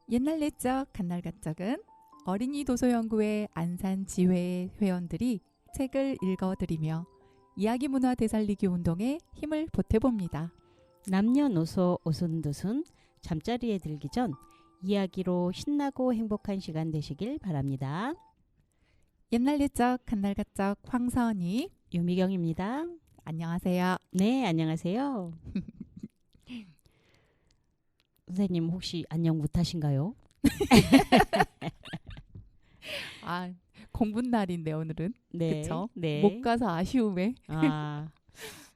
옛날 옛적 간날 가적은 어린이 도서연구회 안산지회 회원들이 책을 읽어드리며 이야기 문화 되살리기 운동에 힘을 보태봅니다. 남녀노소 오순도순 잠자리에 들기 전 이야기로 신나고 행복한 시간 되시길 바랍니다. 옛날 옛적 간날 가적 황선희 유미경입니다. 안녕하세요. 네, 안녕하세요. 선생님 혹시 안녕 못하신가요? 아, 공부 날인데 오늘은 네, 그쵸? 네. 못 가서 아쉬움에 아,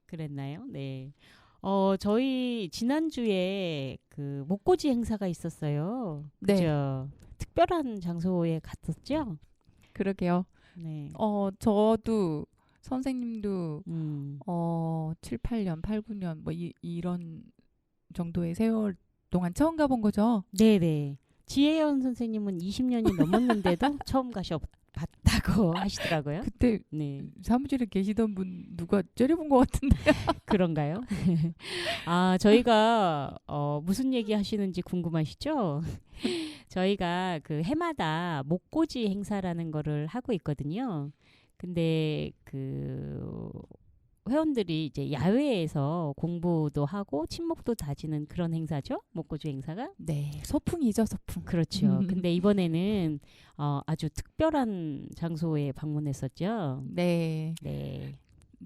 그랬나요? 네. 저희 지난주에 그 목고지 행사가 있었어요. 네. 그죠? 특별한 장소에 갔었죠? 그러게요. 네. 저도 선생님도 음. 7, 8년, 8, 9년 뭐 이런 정도의 세월 동안 처음 가본 거죠? 네네. 지혜연 선생님은 20년이 넘었는데도 처음 가셔봤다고 하시더라고요. 그때 네. 사무실에 계시던 분 누가 째려본 것 같은데. 그런가요? 아, 저희가 무슨 얘기 하시는지 궁금하시죠? 저희가 그 해마다 목고지 행사라는 거를 하고 있거든요. 근데 그 회원들이 이제 야외에서 공부도 하고 친목도 다지는 그런 행사죠. 목고지 행사가. 네, 소풍이죠, 소풍. 그렇죠. 근데 이번에는 아주 특별한 장소에 방문했었죠. 네, 네.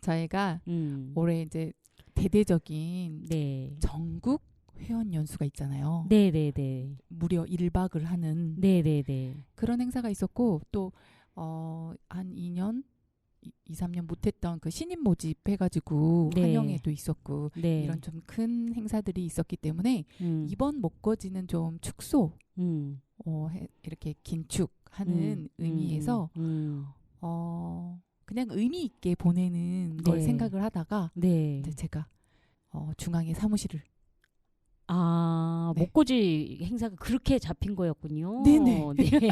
저희가 음. 올해 이제 대대적인 네. 전국 회원 연수가 있잖아요. 네네네. 무려 1박을 하는 네네네. 그런 행사가 있었고 또 한 2년, 2, 3년 못했던 그 신인 모집 해가지고 네. 한영에도 있었고 네. 이런 좀 큰 행사들이 있었기 때문에 이번 목거지는 좀 축소 이렇게 긴축하는 의미에서 그냥 의미 있게 보내는 걸 네. 생각을 하다가 네. 이제 제가 중앙에 사무실을 네. 목고지 행사가 그렇게 잡힌 거였군요. 네네. 네.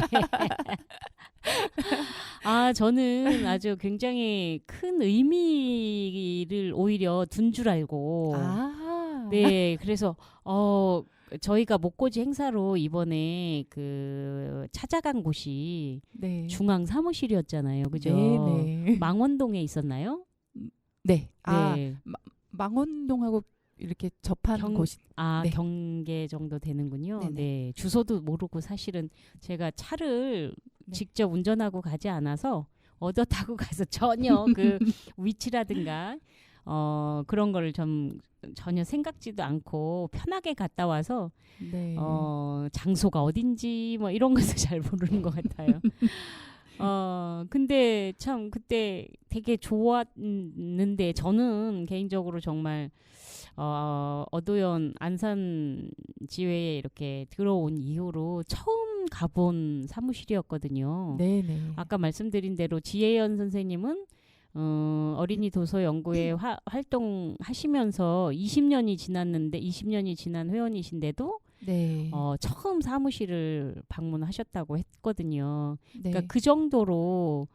저는 아주 굉장히 큰 의미를 오히려 둔 줄 알고. 네, 그래서 저희가 목고지 행사로 이번에 그 찾아간 곳이 네. 중앙 사무실이었잖아요. 그죠? 네네. 망원동에 있었나요? 네. 네. 망원동하고 이렇게 접한 곳이 네. 경계 정도 되는군요. 네네. 네. 주소도 모르고 사실은 제가 차를 네. 직접 운전하고 가지 않아서 얻어 타고 가서 전혀 그 위치라든가 그런 거를 좀 전혀 생각지도 않고 편하게 갔다 와서 네. 장소가 어딘지 뭐 이런 것도 잘 모르는 것 같아요. 근데 참 그때 되게 좋았는데 저는 개인적으로 정말 어도연 안산 지회에 이렇게 들어온 이후로 처음 가본 사무실이었거든요. 네네. 아까 말씀드린 대로 지혜연 선생님은 어린이 도서 연구회 활동하시면서 20년이 지났는데 20년이 지난 회원이신데도 네. 처음 사무실을 방문하셨다고 했거든요. 네. 그러니까 그 정도로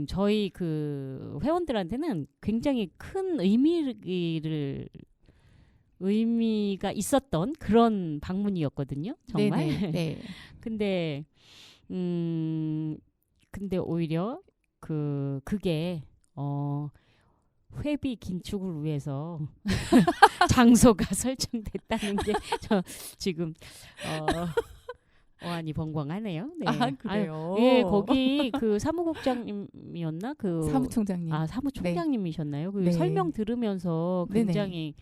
저희 그 회원들한테는 굉장히 큰 의미가 있었던 그런 방문이었거든요. 정말. 네네. 네. 근데 오히려 그게 회비 긴축을 위해서 장소가 설정됐다는 게 저 지금 어안이 벙벙하네요. 네. 그래요. 예, 거기 그 사무국장님이었나? 사무총장님. 사무총장님이셨나요? 그 네. 설명 들으면서 네네. 굉장히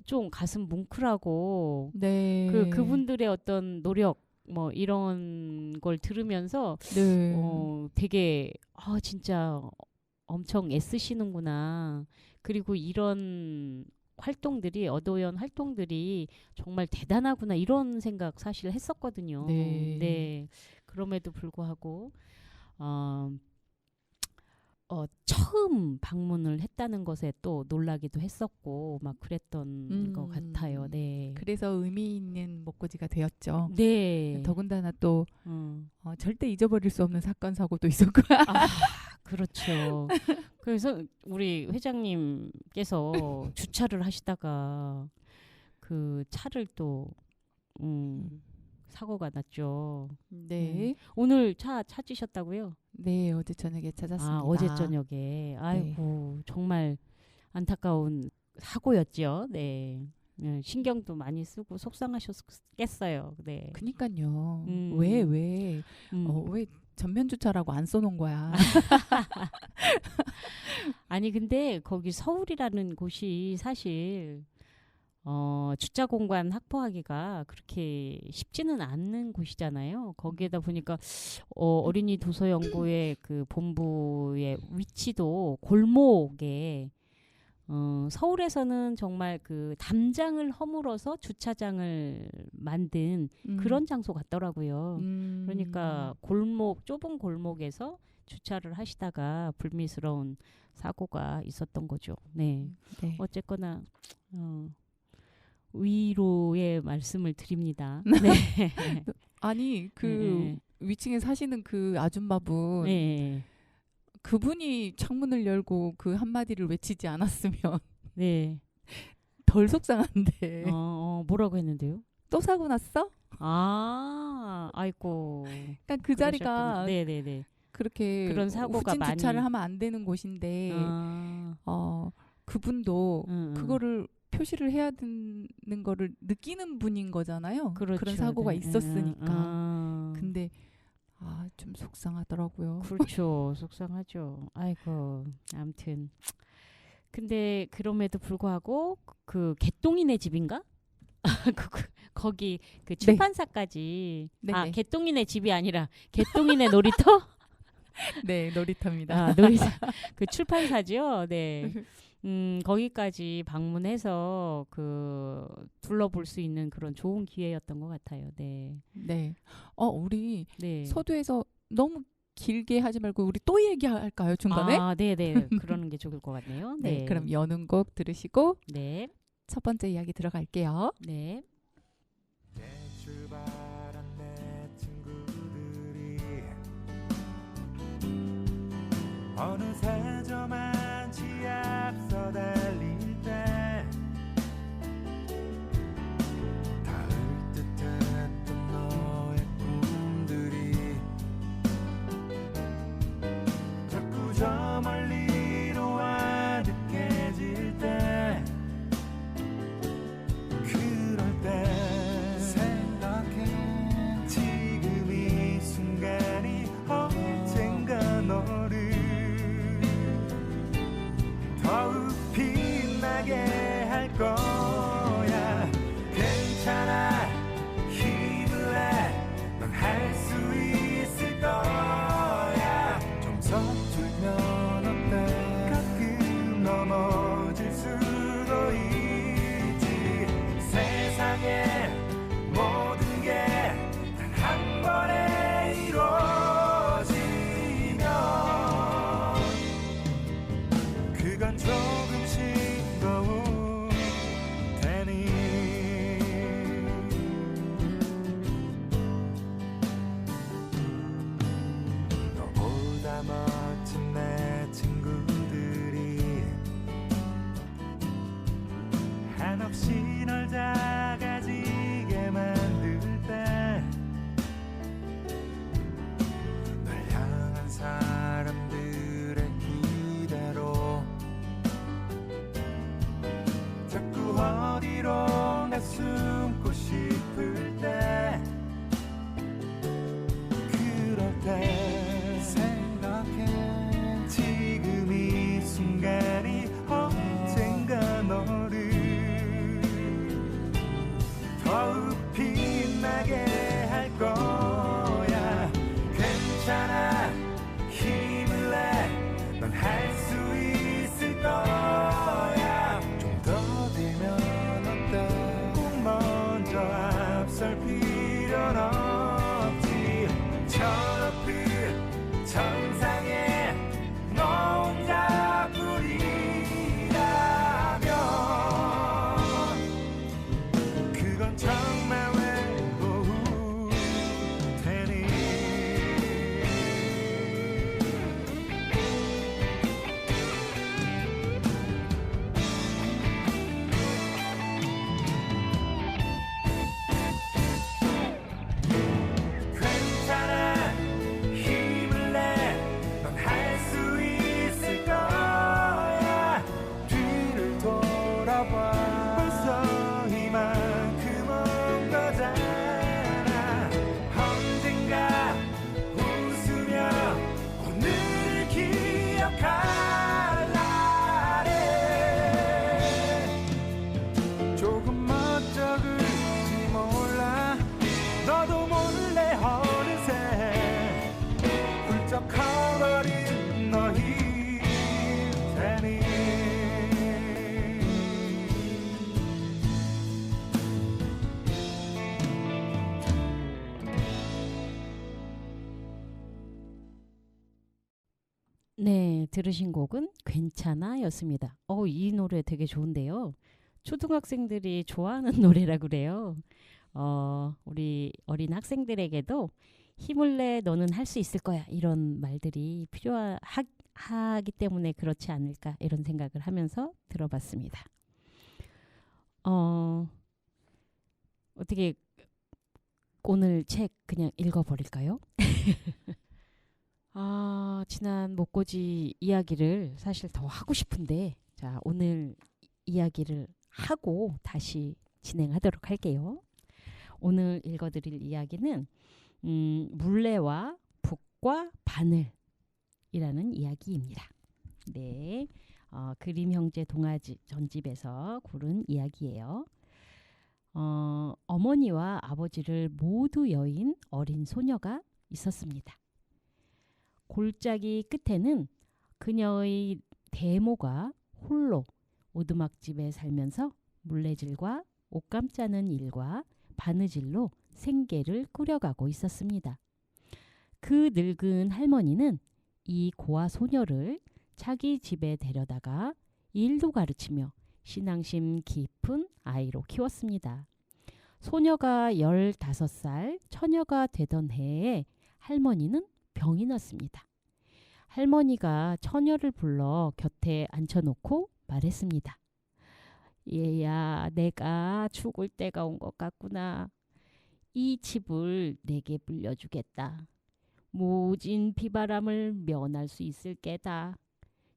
좀 가슴 뭉클하고 네. 그분들의 어떤 노력 뭐 이런 걸 들으면서 네. 되게 진짜 엄청 애쓰시는구나. 그리고 이런 어도연 활동들이 정말 대단하구나 이런 생각 사실 했었거든요. 네. 네. 그럼에도 불구하고 처음 방문을 했다는 것에 또 놀라기도 했었고 막 그랬던 것 같아요. 네. 그래서 의미 있는 목고지가 되었죠. 네. 더군다나 또 절대 잊어버릴 수 없는 사건 사고도 있었고. 그렇죠. 그래서 우리 회장님께서 주차를 하시다가 그 차를 또 사고가 났죠. 네. 오늘 차 찾으셨다고요? 네, 어제 저녁에 찾았습니다. 아, 어제 저녁에. 아이고, 정말 안타까운 사고였죠. 네. 신경도 많이 쓰고 속상하셨겠어요. 네. 그니까요. 음. 왜 음. 왜 전면 주차라고 안 써놓은 거야? 아니 근데 거기 서울이라는 곳이 사실 주차 공간 확보하기가 그렇게 쉽지는 않는 곳이잖아요. 거기에다 보니까 어린이 도서연구회 그 본부의 위치도 골목에 서울에서는 정말 그 담장을 허물어서 주차장을 만든 그런 장소 같더라고요. 그러니까 좁은 골목에서 주차를 하시다가 불미스러운 사고가 있었던 거죠. 네. 네. 어쨌거나 위로의 말씀을 드립니다. 네. 아니 그 위층에 사시는 그 아줌마분, 네. 그분이 창문을 열고 그 한마디를 외치지 않았으면 네. 덜 속상한데. 뭐라고 했는데요? 또 사고 났어? 아이고. 그러니까 그 자리가 네네네. 그렇게 그런 사고가 후진 주차를 많이 하면 안 되는 곳인데 그분도 그거를 표시를 해야 되는 거를 느끼는 분인 거잖아요. 그렇죠. 그런 사고가 네. 있었으니까. 근데 좀 속상하더라고요. 그렇죠. 속상하죠. 아이고. 아무튼 근데 그럼에도 불구하고 그 개똥이네 집인가? 거기 그 출판사까지 네네. 개똥이네 집이 아니라 개똥이네 놀이터? 네, 놀이터입니다. 놀이터. 그 출판사죠. 네. 거기까지 방문해서 그 둘러볼 수 있는 그런 좋은 기회였던 것 같아요. 네. 네. 우리 네. 서두에서 너무 길게 하지 말고 우리 또 얘기할까요, 중간에? 네네. 그러는 게 좋을 것 같네요. 네. 그럼 여는 곡 들으시고 네. 첫 번째 이야기 들어갈게요. 네. 출발한 내 친구들이 어느새 저만치 앞서 달릴 때 닿을 듯했던 너의 꿈들이 자꾸 저 멀리로 아득해질 때 그럴 때 네, 들으신 곡은 괜찮아 였습니다. 이 노래 되게 좋은데요. 초등학생들이 좋아하는 노래라 그래요. 우리 어린 학생들에게도 힘을 내 너는 할 수 있을 거야 이런 말들이 필요하기 때문에 그렇지 않을까 이런 생각을 하면서 들어봤습니다. 어떻게 오늘 책 그냥 읽어버릴까요? 지난 목고지 이야기를 사실 더 하고 싶은데 자 오늘 이야기를 하고 다시 진행하도록 할게요. 오늘 읽어드릴 이야기는 물레와 북과 바늘이라는 이야기입니다. 네, 그림 형제 동화 전집에서 고른 이야기예요. 어머니와 아버지를 모두 여인 어린 소녀가 있었습니다. 골짜기 끝에는 그녀의 대모가 홀로 오두막집에 살면서 물레질과 옷감 짜는 일과 바느질로 생계를 꾸려가고 있었습니다. 그 늙은 할머니는 이 고아 소녀를 자기 집에 데려다가 일도 가르치며 신앙심 깊은 아이로 키웠습니다. 소녀가 15살 처녀가 되던 해에 할머니는 병이 났습니다. 할머니가 처녀를 불러 곁에 앉혀놓고 말했습니다. 얘야, 내가 죽을 때가 온 것 같구나. 이 집을 내게 물려주겠다. 모진 비바람을 면할 수 있을 게다.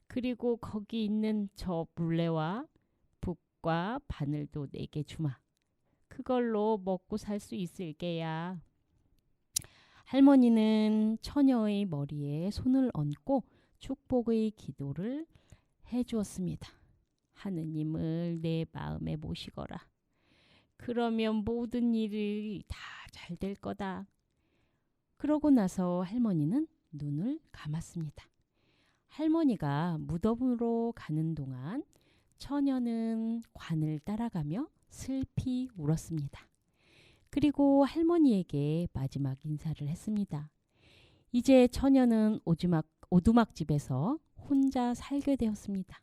그리고 거기 있는 저 물레와 북과 바늘도 내게 주마. 그걸로 먹고 살 수 있을 게야. 할머니는 처녀의 머리에 손을 얹고 축복의 기도를 해주었습니다. 하느님을 내 마음에 모시거라. 그러면 모든 일이 다 잘 될 거다. 그러고 나서 할머니는 눈을 감았습니다. 할머니가 무덤으로 가는 동안 처녀는 관을 따라가며 슬피 울었습니다. 그리고 할머니에게 마지막 인사를 했습니다. 이제 처녀는 오두막집에서 혼자 살게 되었습니다.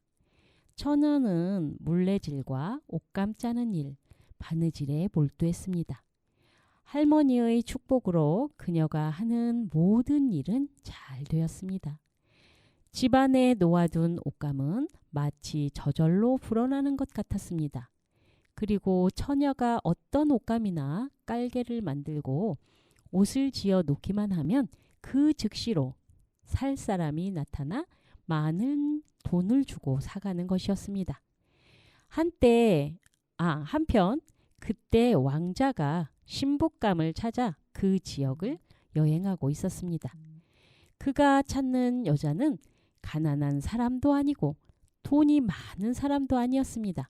처녀는 물레질과 옷감 짜는 일, 바느질에 몰두했습니다. 할머니의 축복으로 그녀가 하는 모든 일은 잘 되었습니다. 집안에 놓아둔 옷감은 마치 저절로 불어나는 것 같았습니다. 그리고 처녀가 어떤 옷감이나 깔개를 만들고 옷을 지어 놓기만 하면 그 즉시로 살 사람이 나타나 많은 돈을 주고 사가는 것이었습니다. 한편 그때 왕자가 신부감을 찾아 그 지역을 여행하고 있었습니다. 그가 찾는 여자는 가난한 사람도 아니고 돈이 많은 사람도 아니었습니다.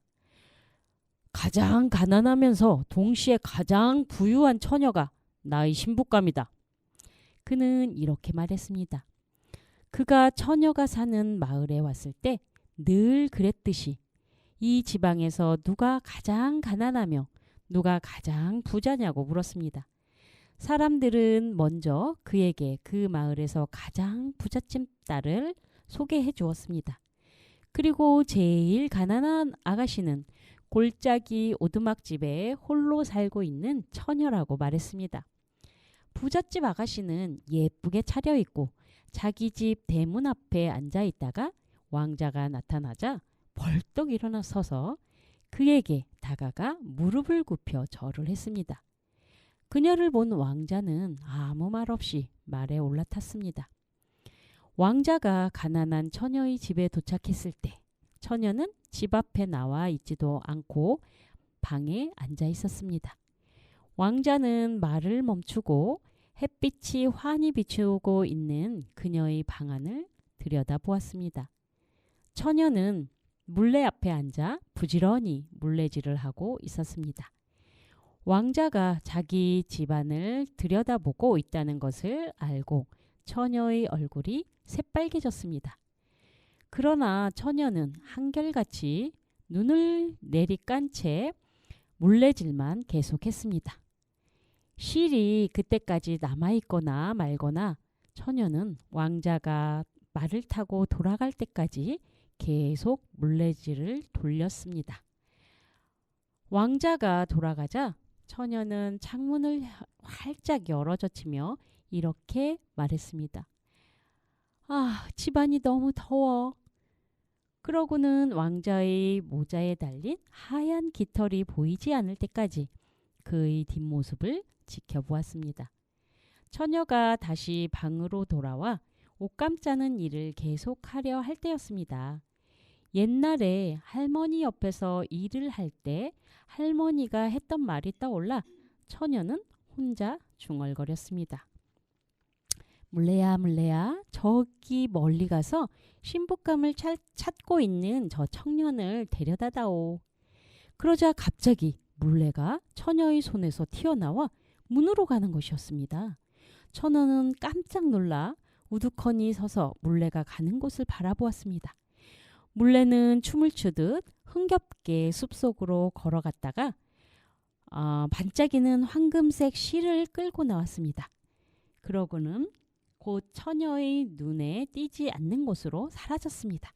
가장 가난하면서 동시에 가장 부유한 처녀가 나의 신부감이다. 그는 이렇게 말했습니다. 그가 처녀가 사는 마을에 왔을 때 늘 그랬듯이 이 지방에서 누가 가장 가난하며 누가 가장 부자냐고 물었습니다. 사람들은 먼저 그에게 그 마을에서 가장 부잣집 딸을 소개해 주었습니다. 그리고 제일 가난한 아가씨는 골짜기 오두막집에 홀로 살고 있는 처녀라고 말했습니다. 부잣집 아가씨는 예쁘게 차려입고 자기 집 대문 앞에 앉아 있다가 왕자가 나타나자 벌떡 일어나서서 그에게 다가가 무릎을 굽혀 절을 했습니다. 그녀를 본 왕자는 아무 말 없이 말에 올라탔습니다. 왕자가 가난한 처녀의 집에 도착했을 때 처녀는 집 앞에 나와 있지도 않고 방에 앉아 있었습니다. 왕자는 말을 멈추고 햇빛이 환히 비추고 있는 그녀의 방 안을 들여다보았습니다. 처녀는 물레 앞에 앉아 부지런히 물레질을 하고 있었습니다. 왕자가 자기 집안을 들여다보고 있다는 것을 알고 처녀의 얼굴이 새빨개졌습니다. 그러나 처녀는 한결같이 눈을 내리깐 채 물레질만 계속했습니다. 실이 그때까지 남아있거나 말거나 처녀는 왕자가 말을 타고 돌아갈 때까지 계속 물레질을 돌렸습니다. 왕자가 돌아가자 처녀는 창문을 활짝 열어젖히며 이렇게 말했습니다. 아, 집안이 너무 더워. 그러고는 왕자의 모자에 달린 하얀 깃털이 보이지 않을 때까지 그의 뒷모습을 지켜보았습니다. 처녀가 다시 방으로 돌아와 옷감 짜는 일을 계속하려 할 때였습니다. 옛날에 할머니 옆에서 일을 할 때 할머니가 했던 말이 떠올라 처녀는 혼자 중얼거렸습니다. 물레야 물레야, 저기 멀리 가서 신부감을 찾고 있는 저 청년을 데려다다오. 그러자 갑자기 물레가 처녀의 손에서 튀어나와 문으로 가는 것이었습니다. 처녀는 깜짝 놀라 우두커니 서서 물레가 가는 곳을 바라보았습니다. 물레는 춤을 추듯 흥겹게 숲속으로 걸어갔다가 반짝이는 황금색 실을 끌고 나왔습니다. 그러고는 곧 처녀의 눈에 띄지 않는 곳으로 사라졌습니다.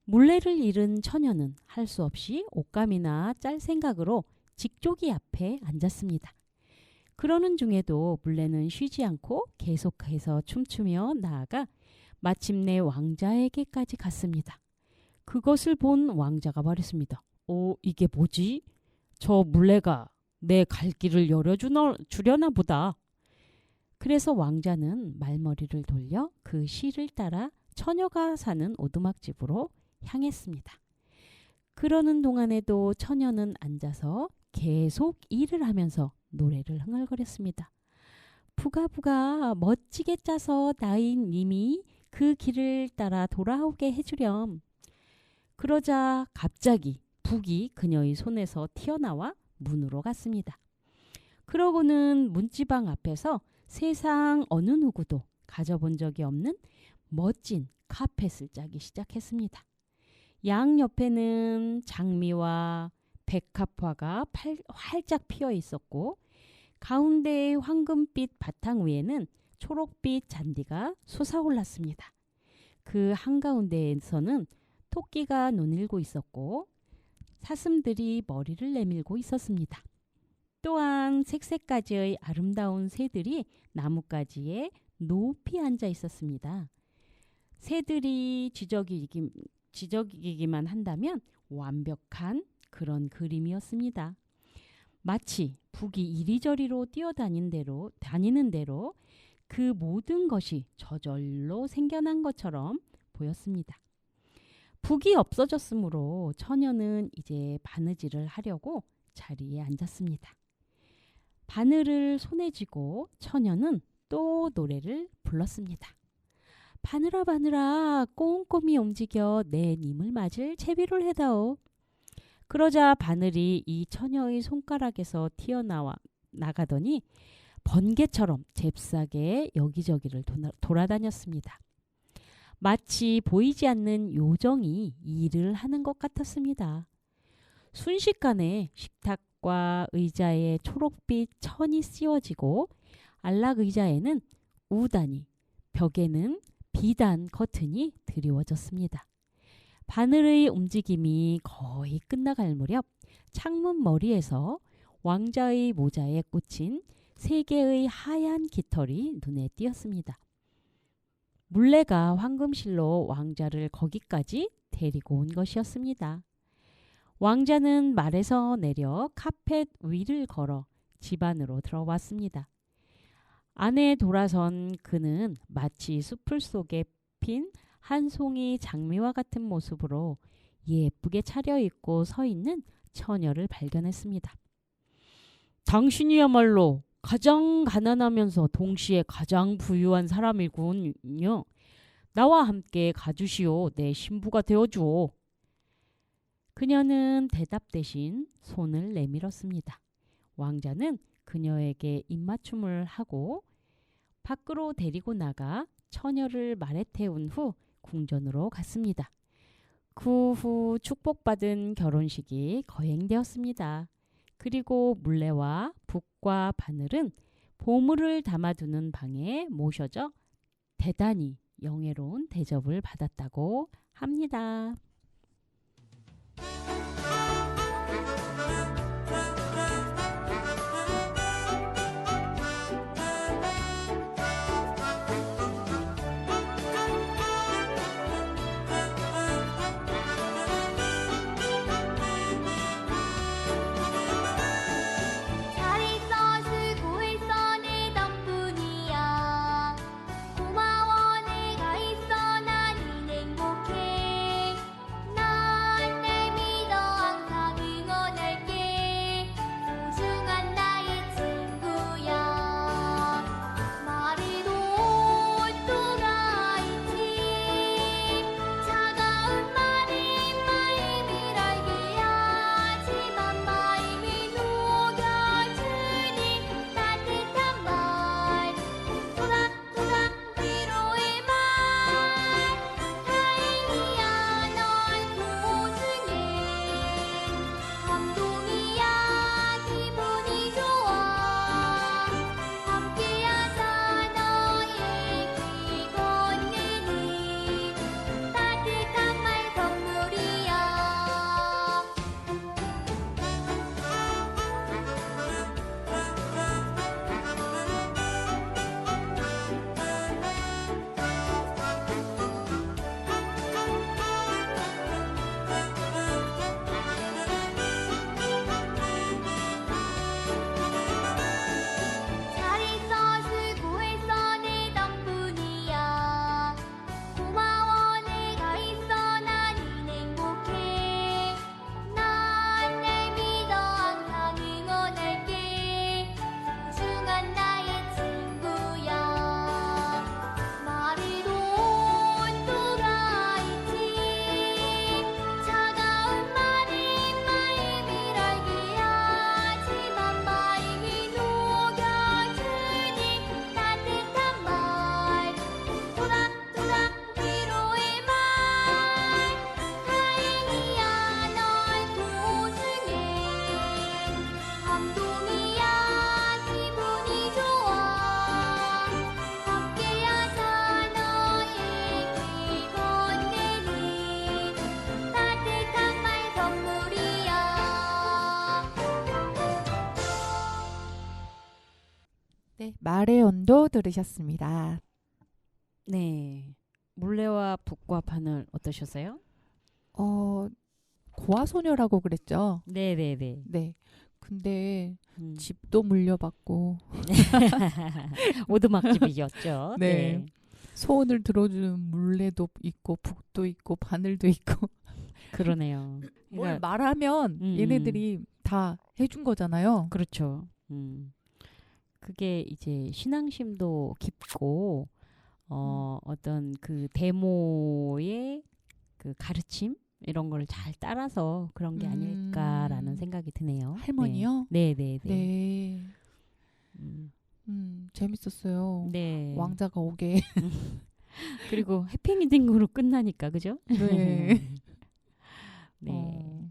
물레를 잃은 처녀는 할 수 없이 옷감이나 짤 생각으로 직조기 앞에 앉았습니다. 그러는 중에도 물레는 쉬지 않고 계속해서 춤추며 나아가 마침내 왕자에게까지 갔습니다. 그것을 본 왕자가 말했습니다. 이게 뭐지? 저 물레가 내 갈 길을 열어주려나 보다. 그래서 왕자는 말머리를 돌려 그 실을 따라 처녀가 사는 오두막집으로 향했습니다. 그러는 동안에도 처녀는 앉아서 계속 일을 하면서 노래를 흥얼거렸습니다. 부가부가 멋지게 짜서 나인 님이 그 길을 따라 돌아오게 해주렴. 그러자 갑자기 북이 그녀의 손에서 튀어나와 문으로 갔습니다. 그러고는 문지방 앞에서 세상 어느 누구도 가져본 적이 없는 멋진 카펫을 짜기 시작했습니다. 양옆에는 장미와 백합화가 활짝 피어 있었고 가운데의 황금빛 바탕 위에는 초록빛 잔디가 솟아올랐습니다. 그 한가운데에서는 토끼가 논일고 있었고 사슴들이 머리를 내밀고 있었습니다. 또한 색색가지의 아름다운 새들이 나뭇가지에 높이 앉아 있었습니다. 새들이 지저귀기만 한다면 완벽한 그런 그림이었습니다. 마치 북이 이리저리로 다니는 대로 그 모든 것이 저절로 생겨난 것처럼 보였습니다. 북이 없어졌으므로 처녀는 이제 바느질을 하려고 자리에 앉았습니다. 바늘을 손에 쥐고 처녀는 또 노래를 불렀습니다. 바늘아 바늘아 꼼꼼히 움직여 내 님을 맞을 채비를 해다오. 그러자 바늘이 이 처녀의 손가락에서 튀어나가더니 번개처럼 잽싸게 여기저기를 돌아다녔습니다. 마치 보이지 않는 요정이 일을 하는 것 같았습니다. 순식간에 식탁과 의자에 초록빛 천이 씌워지고 안락 의자에는 우단이, 벽에는 비단 커튼이 드리워졌습니다. 바늘의 움직임이 거의 끝나갈 무렵 창문 머리에서 왕자의 모자에 꽂힌 3개의 하얀 깃털이 눈에 띄었습니다. 물레가 황금실로 왕자를 거기까지 데리고 온 것이었습니다. 왕자는 말에서 내려 카펫 위를 걸어 집 안으로 들어왔습니다. 안에 돌아선 그는 마치 숲을 속에 핀 한 송이 장미와 같은 모습으로 예쁘게 차려입고 서 있는 처녀를 발견했습니다. 당신이야말로 가장 가난하면서 동시에 가장 부유한 사람이군요. 나와 함께 가주시오. 내 신부가 되어주오. 그녀는 대답 대신 손을 내밀었습니다. 왕자는 그녀에게 입맞춤을 하고 밖으로 데리고 나가 처녀를 말에 태운 후 궁전으로 갔습니다. 그 후 축복받은 결혼식이 거행되었습니다. 그리고 물레와 북과 바늘은 보물을 담아두는 방에 모셔져 대단히 영예로운 대접을 받았다고 합니다. 잘 있어 수고했어 내 덕분이야 고마워 내가 있어 나는 행복해 난 날 믿어 항상 응원할게 소중한 나의 친구야 말해도 또가 있지 차가운 말이 마음을 알게 하지만 마음이 녹여주니 따뜻한 말 토닥토닥 위로의 말 다행이야 널 소중해 감동이야 기분이 좋아 함께하자 너의 길 건네니 따뜻한 말 선물이야 잘 있어 수고했어 내 덕분이야 고마워 내가 있어 나는 행복해 난 날 믿어 항상 응원할게 소중한 나의 친구야 말해도 또가 있지 차가운 말이 마음을 알게 하지만 마음이 녹여주니 따뜻한 말 토닥토닥 위로의 말 다행이야 널 소중해 감동이야 기분이 좋아 함께하자 너의 길 건네니 따뜻한 말 선물이야 네, 말의 온도 들으셨습니다. 네. 물레와 북과 바늘 어떠셨어요? 고아소녀라고 그랬죠. 네네네. 네. 근데 음. 집도 물려받고 오두막집이었죠. 네. 소원을 들어주는 물레도 있고 북도 있고 바늘도 있고 그러네요. 뭘 그러니까 말하면 얘네들이 다 해준 거잖아요. 그렇죠. 그게 이제 신앙심도 깊고 어떤 그 데모의 그 가르침 이런 걸 잘 따라서 그런 게 아닐까라는 생각이 드네요. 할머니요? 네, 네, 네. 네. 음, 재밌었어요. 네. 왕자가 오게. 그리고 해피엔딩으로 끝나니까 그죠? 네. 네.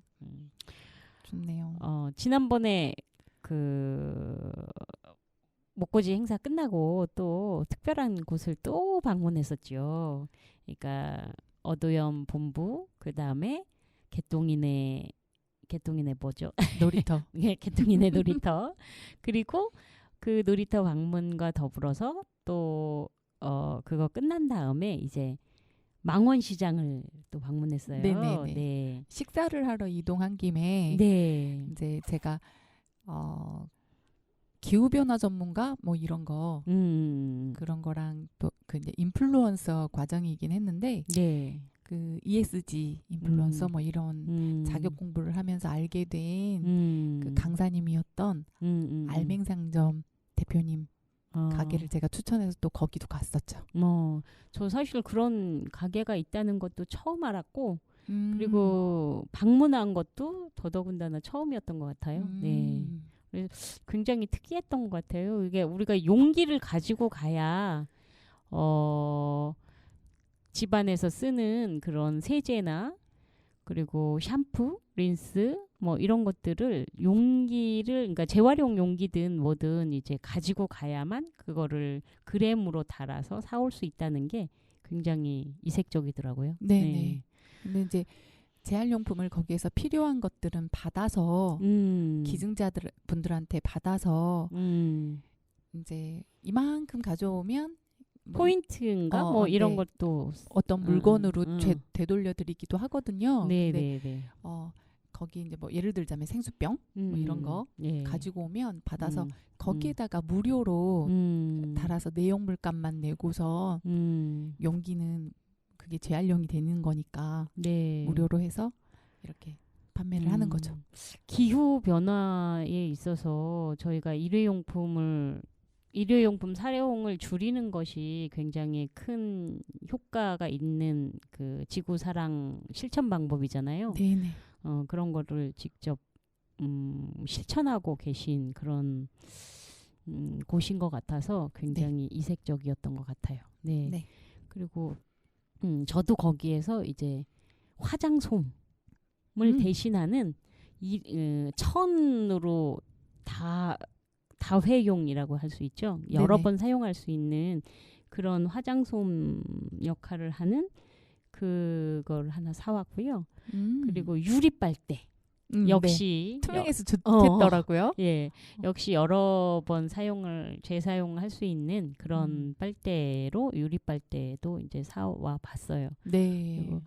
좋네요. 지난번에 그 목고지 행사 끝나고 또 특별한 곳을 또 방문했었죠. 그러니까 어도염 본부 그다음에 개똥이네 뭐죠? 놀이터. 예, 개똥이네 놀이터. 그리고 그 놀이터 방문과 더불어서 또 그거 끝난 다음에 이제 망원시장을 또 방문했어요. 네네네. 네. 식사를 하러 이동한 김에 네. 이제 제가 기후변화 전문가 뭐 이런 거 그런 거랑 또 그 이제 인플루언서 과정이긴 했는데 네. 그 ESG 인플루언서 뭐 이런 자격 공부를 하면서 알게 된 그 강사님이었던 알맹상점 대표님 가게를 제가 추천해서 또 거기도 갔었죠. 저 사실 그런 가게가 있다는 것도 처음 알았고 그리고 방문한 것도 더더군다나 처음이었던 것 같아요. 네. 그래서 굉장히 특이했던 것 같아요. 이게 우리가 용기를 가지고 가야 집안에서 쓰는 그런 세제나 그리고 샴푸, 린스 뭐 이런 것들을 용기를 그러니까 재활용 용기든 뭐든 이제 가지고 가야만 그거를 그램으로 달아서 사올 수 있다는 게 굉장히 이색적이더라고요. 네네. 네. 근데 이제 재활용품을 거기에서 필요한 것들은 받아서 기증자들 분들한테 받아서 이제 이만큼 가져오면 뭐 포인트인가 뭐 이런 네. 것도 어떤 물건으로 되돌려드리기도 하거든요. 네네네. 근데 거기 이제 뭐 예를 들자면 생수병 뭐 이런 거 예. 가지고 오면 받아서 거기에다가 무료로 달아서 내용물값만 내고서 용기는 그게 재활용이 되는 거니까 네. 무료로 해서 이렇게 판매를 하는 거죠. 기후 변화에 있어서 저희가 일회용품 사용을 줄이는 것이 굉장히 큰 효과가 있는 그 지구 사랑 실천 방법이잖아요. 네네. 그런 거를 직접 실천하고 계신 그런 곳인 것 같아서 굉장히 이색적이었던 것 같아요. 네. 네. 그리고 저도 거기에서 이제 화장솜을 대신하는 천으로 다회용이라고 할 수 있죠. 여러 네네. 번 사용할 수 있는 그런 화장솜 역할을 하는 그걸 하나 사왔고요. 그리고 유리 빨대 역시 네. 투명해서 좋겠더라고요. 예, 역시 여러 번 재사용할 수 있는 그런 빨대로 유리 빨대도 이제 사와 봤어요. 네. 그리고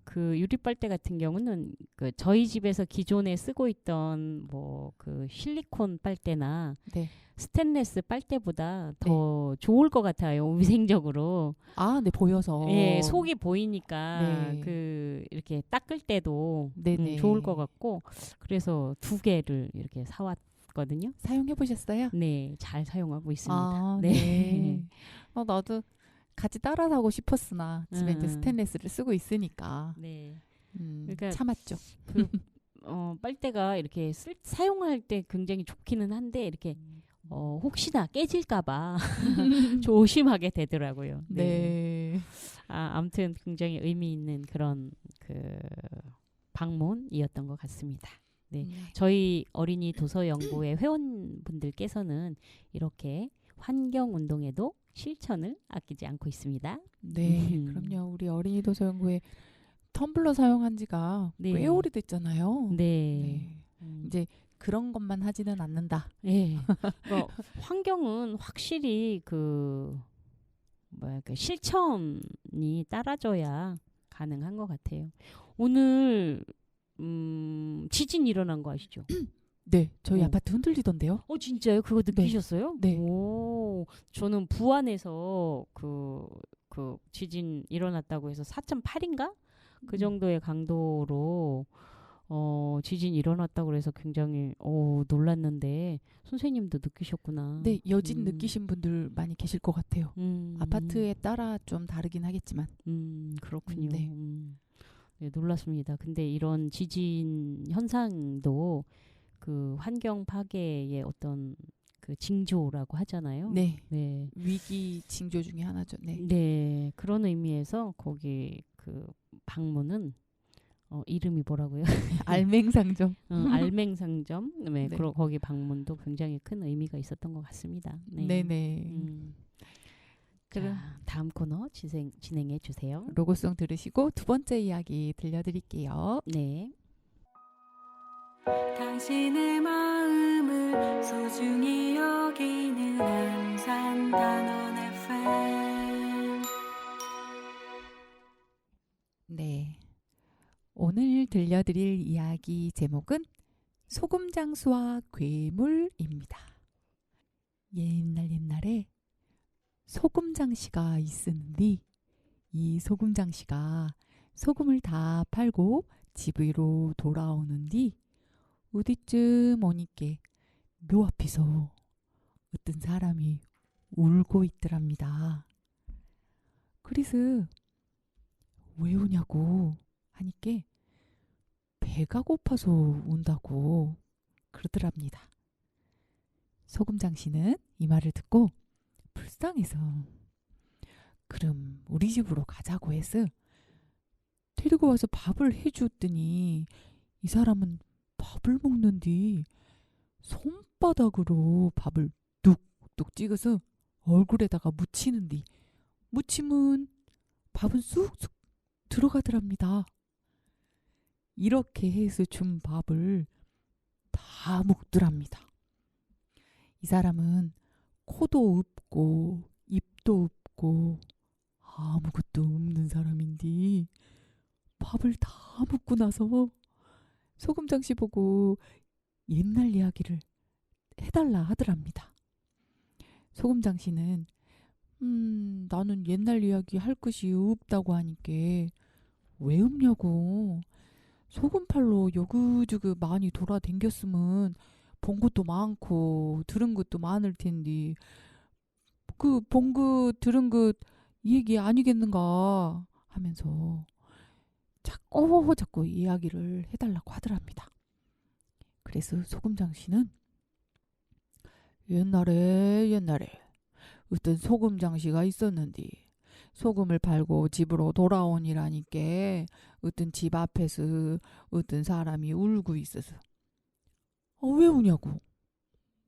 그 유리 빨대 같은 경우는 그 저희 집에서 기존에 쓰고 있던 뭐 그 실리콘 빨대나 네. 스테인리스 빨대보다 더 좋을 것 같아요. 위생적으로. 아, 네, 보여서. 예, 속이 보이니까 네. 그 이렇게 닦을 때도 네네. 좋을 것 같고 그래서 2개를 이렇게 사왔거든요. 사용해 보셨어요? 네, 잘 사용하고 있습니다. 아, 네. 네. 나도 같이 따라 사고 싶었으나 집에 이제 스테인리스를 쓰고 있으니까. 네. 그러니까 참았죠. 그 빨대가 이렇게 사용할 때 굉장히 좋기는 한데 이렇게 혹시나 깨질까봐 조심하게 되더라고요. 네. 네. 아무튼 굉장히 의미 있는 그런 그 방문이었던 것 같습니다. 네. 저희 어린이 도서연구회 회원분들께서는 이렇게 환경 운동에도 실천을 아끼지 않고 있습니다. 네, 그럼요. 우리 어린이 도서연구회 텀블러 사용한 지가 꽤 오래됐잖아요. 네. 이제 그런 것만 하지는 않는다. 네. 환경은 확실히 그 실천이 따라줘야 가능한 것 같아요. 오늘 지진 일어난 거 아시죠? 네, 저희 아파트 흔들리던데요. 진짜요? 그거 느끼셨어요? 네. 오, 저는 부안에서 그 지진 일어났다고 해서 4.8인가? 그 정도의 강도로 지진 일어났다고 그래서 굉장히 놀랐는데 선생님도 느끼셨구나. 네, 여진 느끼신 분들 많이 계실 것 같아요. 아파트에 따라 좀 다르긴 하겠지만. 그렇군요. 네. 네, 놀랐습니다. 근데 이런 지진 현상도 그 환경 파괴의 어떤 그 징조라고 하잖아요. 네. 네. 위기 징조 중에 하나죠. 네. 네. 그런 의미에서 거기 그 방문은 이름이 뭐라고요? 알맹상점. 알맹상점. 네. 네. 거기 방문도 굉장히 큰 의미가 있었던 것 같습니다. 네. 네네. 자, 다음 코너 진행해 주세요. 로고송 들으시고 두 번째 이야기 들려드릴게요. 네. 당신의 마음을 소중히 여기는 안산 단원 FM. 네. 오늘 들려드릴 이야기 제목은 소금장수와 괴물입니다. 옛날에 소금장씨가 있으니 이 소금장씨가 소금을 다 팔고 집으로 돌아오는 뒤 어디쯤 오니께 묘 앞에서 어떤 사람이 울고 있더랍니다. 그래서 왜 우냐고 하니께 배가 고파서 운다고 그러더랍니다. 소금장씨는 이 말을 듣고 불쌍해서 그럼 우리 집으로 가자고 해서 데리고 와서 밥을 해주었더니 이 사람은 밥을 먹는 뒤 손바닥으로 밥을 뚝뚝 찍어서 얼굴에다가 묻히는 뒤 무침은 밥은 쑥쑥 들어가더랍니다. 이렇게 해서 준 밥을 다 먹더랍니다. 이 사람은 코도 없고 입도 없고 아무것도 없는 사람인데 밥을 다 먹고 나서 소금장씨 보고 옛날 이야기를 해달라 하더랍니다. 소금장씨는 나는 옛날 이야기 할 것이 없다고 하니까 왜 없냐고. 소금팔로 여그저그 많이 돌아댕겼으면 본 것도 많고 들은 것도 많을 텐데 그 본 것 들은 것 얘기 아니겠는가 하면서 자꾸 이야기를 해달라고 하더랍니다. 그래서 소금장씨는 옛날에 어떤 소금장씨가 있었는데 소금을 팔고 집으로 돌아오니라니까 어떤 집 앞에서 어떤 사람이 울고 있어서 왜 우냐고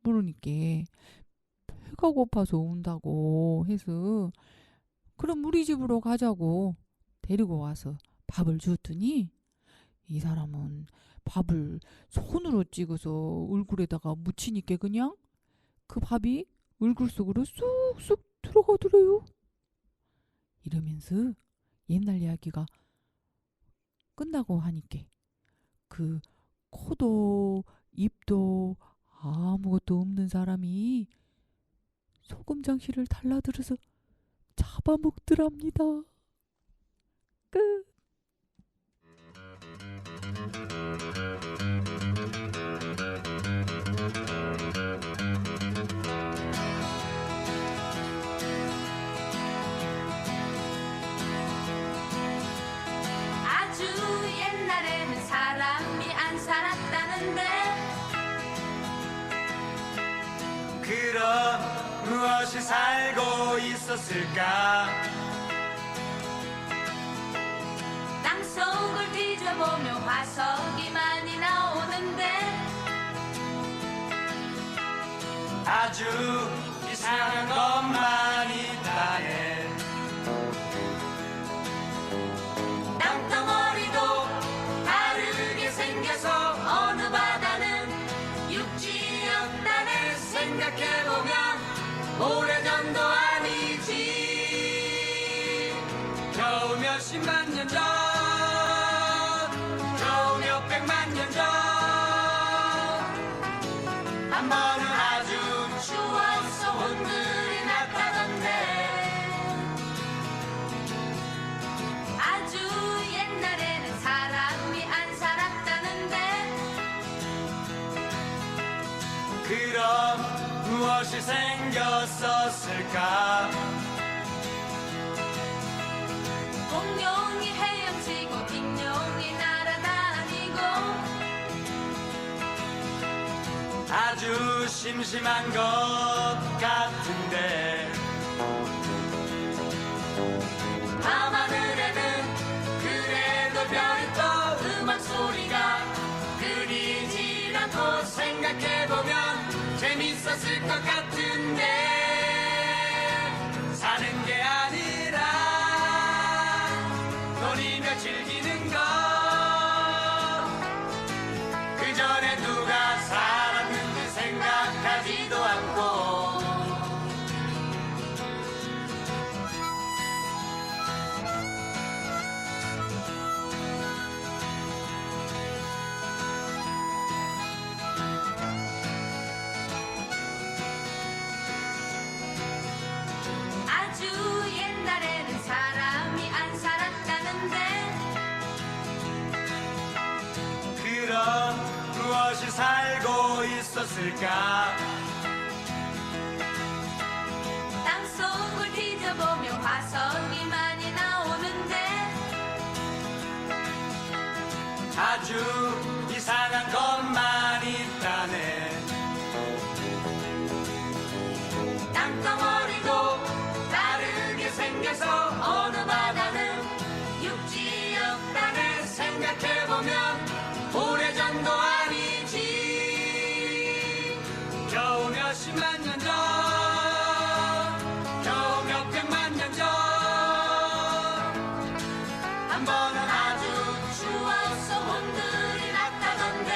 물으니까 배가 고파서 운다고 해서 그럼 우리 집으로 가자고 데리고 와서 밥을 줬더니 이 사람은 밥을 손으로 찍어서 얼굴에다가 묻히니까 그냥 그 밥이 얼굴 속으로 쑥쑥 들어가더래요. 이러면서 옛날 이야기가 끝나고 하니까 그 코도 입도 아무것도 없는 사람이 소금장씨를 달라들어서 잡아먹더랍니다. 끝. 아주 옛날에는 사람이 안 살았다는데 그럼 무엇이 살고 있었을까? 땅속을 뒤져보면 화석이 많이 나오는데 아주 이상한 것만 있다네. 땅덩어리도 다르게 생겨서 어느 바다는 육지였다네. 생각해보면 오래전도 아니지. 겨우 몇십만 년 전, 겨우 몇백만 년 전, 한 번은 아주 추워서 혼들이 났다던데. 아주 옛날에는 사람이 안 살았다는데 그럼 무엇이 생겼었을까? 공룡이 헤엄치고 빈룡이 날아다니고 아주 심심한 것 같은데 밤하늘에는 그래도 별이 떠 음악 소리가 끊이질 않고 생각해보면 재밌었을 것 같은데 사는 게 아니라 노리며 즐기는 것. 그 전에 누가 살았는지 생각하지도 않고 아주 옛날에는 사람이 안 살았다는데 그럼 무엇이 살고 있었을까? 땅속을 뒤져보면 화석이 많이 나오는데 아주 이상한 것만 있다네. 땅덩어리도 다르게 생겨서 어느 바다는 육지였다네. 생각해보면 오래전도 아니지. 겨우 몇십만 년 전, 겨우 몇백만 년 전, 한 번은 아주 추워서 몸들이 났다던데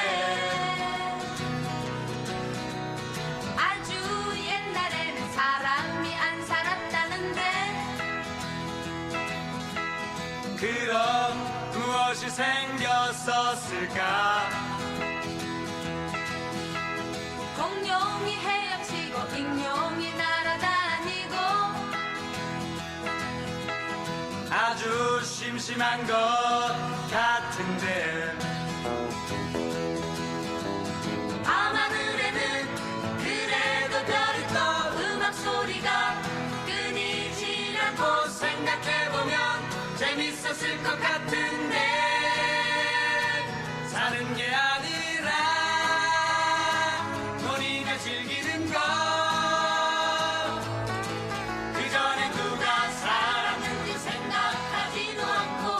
아주 옛날에는 사람이 안 살았다는데 그럼 무엇이 생겼었을까? 공룡이 헤엄치고 익룡이 날아다니고 아주 심심한 것 같은데 밤하늘에는 그래도 별이 떠 음악 소리가 끊이질 않고 생각해보면 재밌었을 것 같은데 사는 게 아니라 노니며 즐기는 것 그전에 누가 살았는지 생각하지도 않고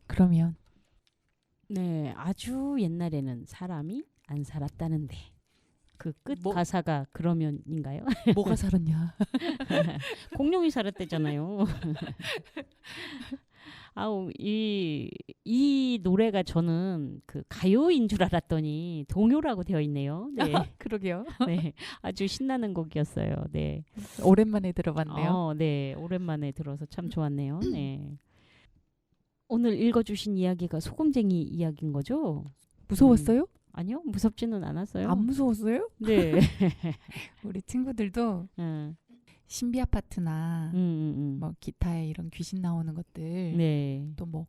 그러면 네, 아주 옛날에는 사람이 안 살았다는데 그 끝 뭐- 가사가 그러면인가요? 뭐가 살았냐? 공룡이 살았대잖아요. 아우 이 노래가 저는 그 가요인 줄 알았더니 동요라고 되어 있네요. 네, 그러게요. 네, 아주 신나는 곡이었어요. 네, 오랜만에 들어봤네요. 네, 오랜만에 들어서 참 좋았네요. 네. 오늘 읽어주신 이야기가 소금쟁이 이야기인 거죠? 무서웠어요? 아니요, 무섭지는 않았어요. 안 무서웠어요? 네. 우리 친구들도 응. 신비 아파트나 음. 뭐 기타에 이런 귀신 나오는 것들 네. 또 뭐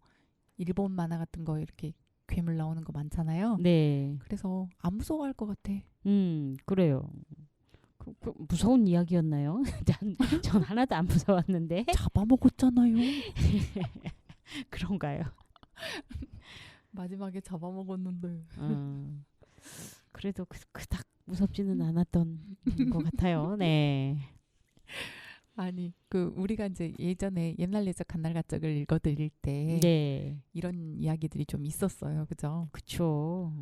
일본 만화 같은 거 이렇게 괴물 나오는 거 많잖아요. 네. 그래서 안 무서워할 것 같아. 그래요. 그 무서운 이야기였나요? 전 하나도 안 무서웠는데. 잡아먹었잖아요. 그런가요? 마지막에 잡아먹었는데. 그래도 그닥 무섭지는 않았던 것 같아요. 네. 아니 그 우리가 이제 예전에 옛날 예적 간날 가적을 읽어드릴 때 네. 이런 이야기들이 좀 있었어요, 그죠? 그쵸.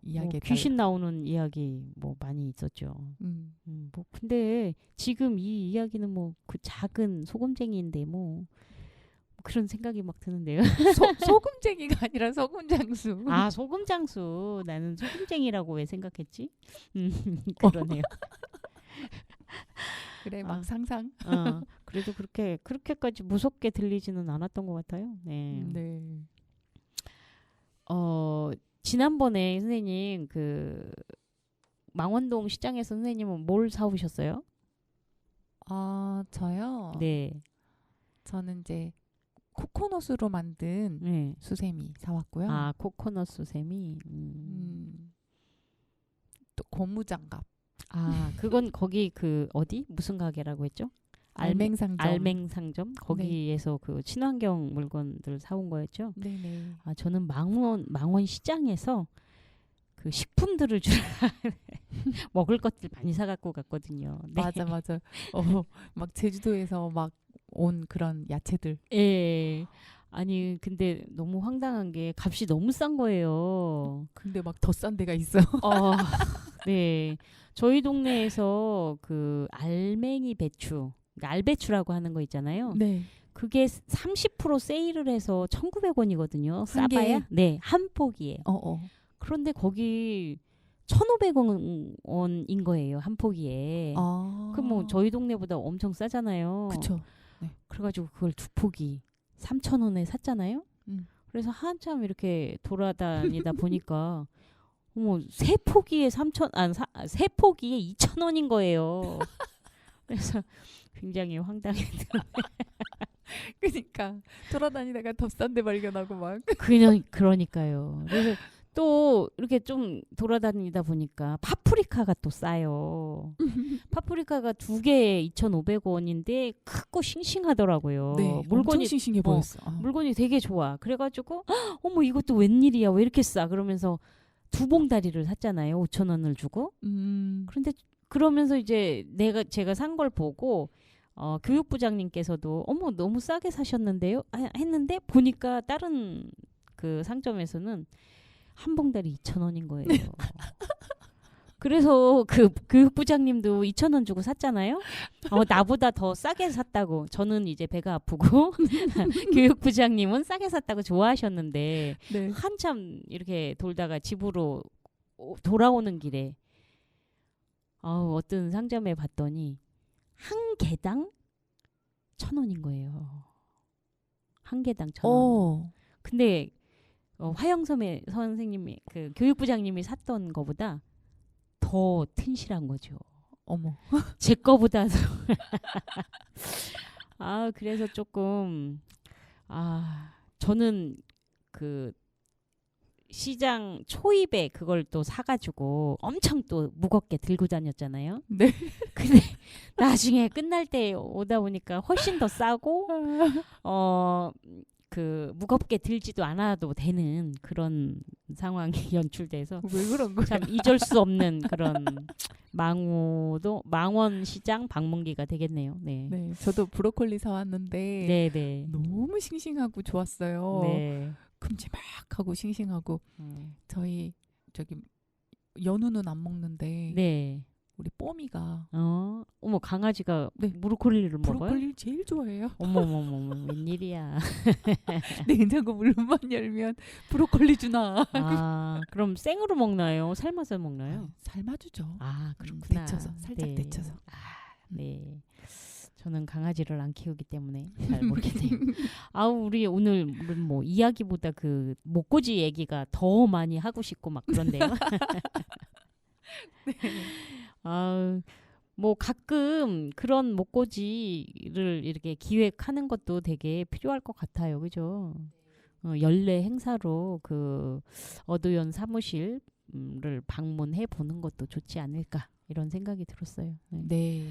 이야기에 뭐 귀신 나오는 이야기 뭐 많이 있었죠. 뭐 근데 지금 이 이야기는 뭐 그 작은 소금쟁이인데 뭐 그런 생각이 막 드는데요. 소금쟁이가 아니라 소금장수. 아, 소금장수. 나는 소금쟁이라고 왜 생각했지? 그러네요. 그래 막 상상. 그래도 그렇게까지 무섭게 들리지는 않았던 것 같아요. 네. 네. 지난번에 선생님 그 망원동 시장에서 선생님은 뭘 사오셨어요? 저요. 네. 저는 이제 코코넛으로 만든 네. 수세미 사왔고요. 아, 코코넛 수세미. 또 고무장갑. 아, 그건 거기 그 어디 무슨 가게라고 했죠? 알맹상점. 알맹상점 거기에서 그 친환경 물건들 사온 거였죠. 네네. 아, 저는 망원 시장에서 그 식품들을 먹을 것들 많이 사갖고 갔거든요. 네. 맞아. 막 제주도에서 막 온 그런 야채들. 예. 아니 근데 너무 황당한 게 값이 너무 싼 거예요. 근데 막 더 싼 데가 있어. 네. 저희 동네에서 그 알맹이 배추, 그러니까 알배추라고 하는 거 있잖아요. 네. 그게 30% 세일을 해서 1,900원이거든요. 한 싸봐야? 개에? 네, 한 포기에. 어. 그런데 거기 1,500원인 거예요. 한 포기에. 그럼 뭐 저희 동네보다 엄청 싸잖아요. 그쵸. 그래가지고 그걸 2포기 3,000원에 샀잖아요. 그래서 한참 이렇게 돌아다니다 보니까 어머, 3포기에 3포기에 2,000원인 거예요. 그래서 굉장히 황당했더라고요. 그러니까 돌아다니다가 더 싼 데 발견하고 막. 그러니까요. 그래서 또 이렇게 좀 돌아다니다 보니까 파프리카가 또 싸요. 파프리카가 2개에 2,500원인데 크고 싱싱하더라고요. 네, 물건이 엄청 싱싱해 보였어. 물건이 되게 좋아. 그래가지고 어머 이것도 웬일이야? 왜 이렇게 싸? 그러면서 2봉다리를 샀잖아요. 5,000원을 주고. 그런데 그러면서 이제 제가 산 걸 보고 교육부장님께서도 어머 너무 싸게 사셨는데요? 했는데 보니까 다른 그 상점에서는 한 봉다리 2,000원인 거예요. 그래서 그 교육부장님도 2,000원 주고 샀잖아요. 나보다 더 싸게 샀다고. 저는 이제 배가 아프고 교육부장님은 싸게 샀다고 좋아하셨는데 네. 한참 이렇게 돌다가 집으로 돌아오는 길에 어떤 상점에 봤더니 한 개당 1,000원인 거예요. 한 개당 1,000원. 근데 화영섬의 선생님이 그 교육부장님이 샀던 거보다 더 튼실한 거죠. 어머. 제 거보다도. 그래서 조금 저는 그 시장 초입에 그걸 또 사가지고 엄청 또 무겁게 들고 다녔잖아요. 네. 근데 나중에 끝날 때 오다 보니까 훨씬 더 싸고 그 무겁게 들지도 않아도 되는 그런 상황이 연출돼서 왜 그런 거야? 참 잊을 수 없는 그런 망원 시장 방문기가 되겠네요. 네. 네, 저도 브로콜리 사왔는데 네. 너무 싱싱하고 좋았어요. 네. 큼지막하고 싱싱하고 저희 저기 연우는 안 먹는데 네. 우리 뽀미가 어머 강아지가 네. 브로콜리를 먹어요? 브로콜리를 제일 좋아해요. 어머머머 웬일이야. 냉장고 문만 열면 브로콜리 주나. 그럼 생으로 먹나요? 삶아서 먹나요? 삶아주죠. 그렇구나. 데쳐서 살짝 네. 데쳐서. 네. 저는 강아지를 안 키우기 때문에 잘 모르겠네요. 우리 오늘 뭐 이야기보다 그 목고지 얘기가 더 많이 하고 싶고 막 그런데요. 네. 뭐 가끔 그런 목고지를 이렇게 기획하는 것도 되게 필요할 것 같아요. 그죠? 연례 행사로 그 어도연 사무실을 방문해 보는 것도 좋지 않을까 이런 생각이 들었어요. 네.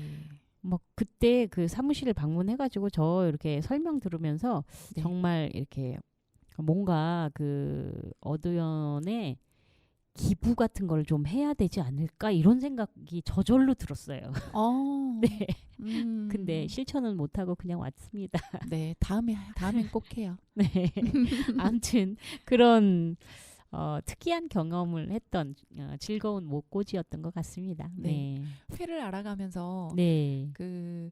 뭐 그때 그 사무실을 방문해가지고 저 이렇게 설명 들으면서 네. 정말 이렇게 뭔가 그 어도연의 기부 같은 걸 좀 해야 되지 않을까 이런 생각이 저절로 들었어요. 네. 근데 실천은 못하고 그냥 왔습니다. 네, 다음엔 꼭 해요. 네. 아무튼 그런 특이한 경험을 했던 즐거운 목고지였던 것 같습니다. 네. 회를 알아가면서 네. 그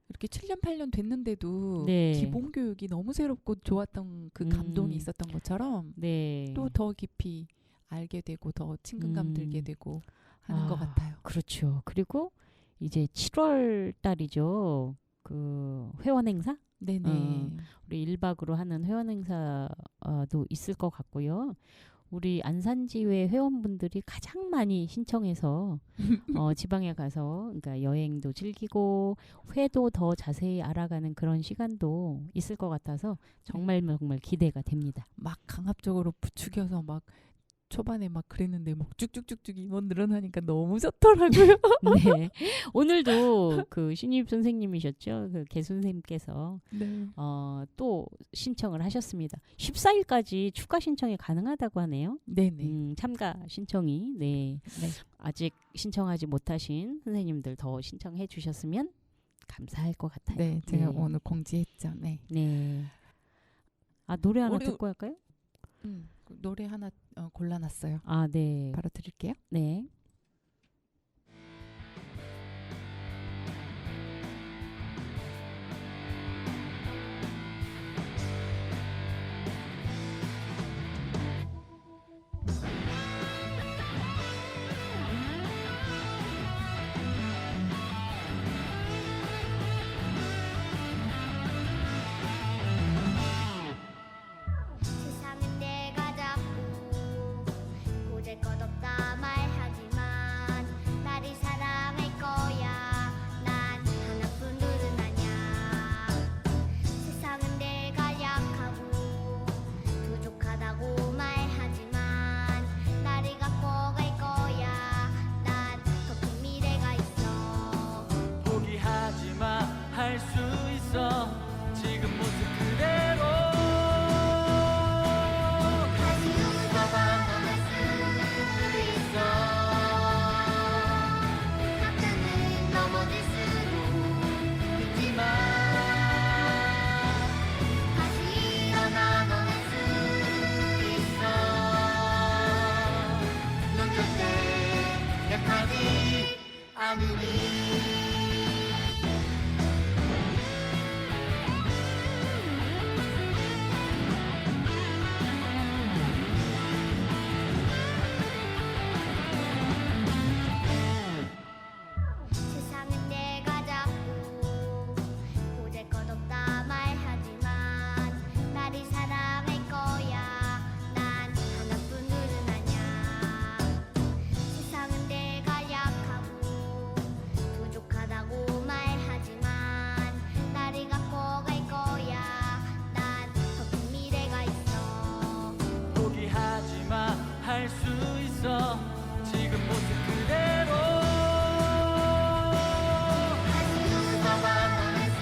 이렇게 7년 8년 됐는데도 네. 기본 교육이 너무 새롭고 좋았던 그 감동이 있었던 것처럼 네. 또 더 깊이 알게 되고 더 친근감 들게 되고 하는 것 같아요. 그렇죠. 그리고 이제 7월 달이죠. 그 회원 행사? 네네. 우리 1박으로 하는 회원 행사도 있을 것 같고요. 우리 안산지회 회원분들이 가장 많이 신청해서 지방에 가서 그러니까 여행도 즐기고 회도 더 자세히 알아가는 그런 시간도 있을 것 같아서 정말 기대가 됩니다. 막 강압적으로 부추겨서 막 초반에 막 그랬는데 막 쭉쭉쭉쭉 임원 늘어나니까 너무 좋더라고요. 네. 오늘도 그 신입 선생님이셨죠. 그 개 선생님께서 네. 또 신청을 하셨습니다. 14일까지 추가 신청이 가능하다고 하네요. 네네. 참가 신청이. 네. 네. 아직 신청하지 못하신 선생님들 더 신청해 주셨으면 감사할 것 같아요. 네, 제가 오늘 공지했죠. 네. 네. 노래 하나 듣고 할까요? 노래 하나 골라놨어요. 네. 바로 드릴게요. 네. 세상은 내가 잡고 고질 것 없다 말하지만 세상은 내가 잡고 보잘것없다 말하지만 나를 사랑할 거야 난 하나뿐으로는 아냐 세상은 내가 약하고 부족하다고 말하지만 나를 갖고 갈 거야 난 더 큰 미래가 있어 포기하지 마, 할 수 있어. 지금 모습 그대로. 다시 웃어봐 너는 수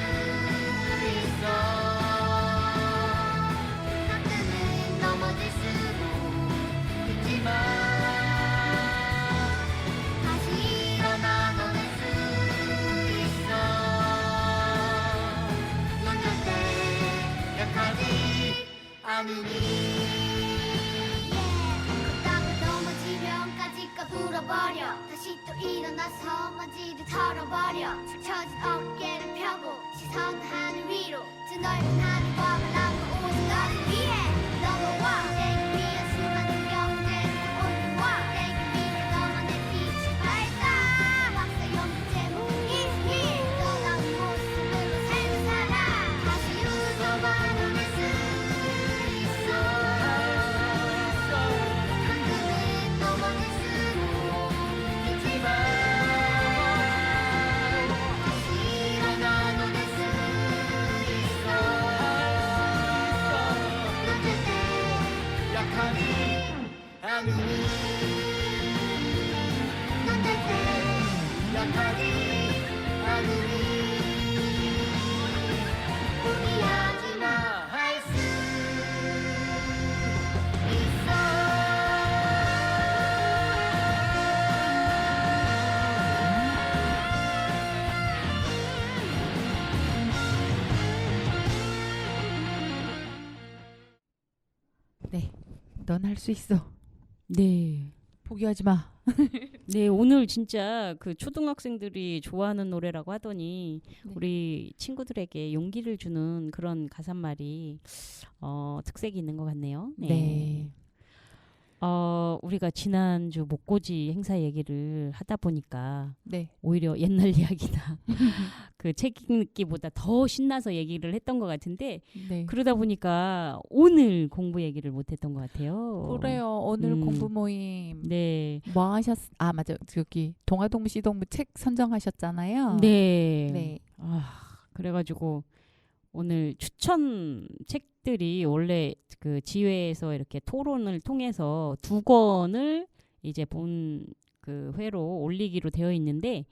있어 가끔은 넘어질 수도 있지만 다시 일어나 너는 수 있어 넌 절대 약하지 않으니 걷다가 넘어지면 까짓거 불어버려 다시 또 일어나서 먼지를 털어버려 축 처진 어깨를 펴고 시선 하늘 위로 저 넓은 하늘과 바람과 오직 너를 위해 넘어와 내게 위한 수많은 경제를 올려와 내게 위해 너만의 빛을 발사 박사 연구 제목이 떠나온 모습으로 삶을 살아 다시 웃어봐 너는 수 있어 가끔은 넘어질 수도 있지만 다시 일어나 너는 수 있어 넌 절대 약하지 않으니. 넌 절대 약하지 않으니. 포기하지 마 할 수 있어 네, 넌 할 수 있어. 네. 포기하지 마. 네, 오늘 진짜 그 초등학생들이 좋아하는 노래라고 하더니 네. 우리 친구들에게 용기를 주는 그런 가사말이 특색이 있는 것 같네요. 네. 우리가 지난주 목고지 행사 얘기를 하다 보니까 네. 오히려 옛날 이야기나 그 책 읽기보다 더 신나서 얘기를 했던 것 같은데 네. 그러다 보니까 오늘 공부 얘기를 못했던 것 같아요. 그래요. 오늘 공부 모임 네. 뭐 아 맞아. 저기 동아동무 시동부 책 선정하셨잖아요. 네. 네. 그래가지고 오늘 추천 책들이 원래 그 지회에서 이렇게 토론을 통해서 2권을 이제 본 그 회로 올리기로 되어 있는데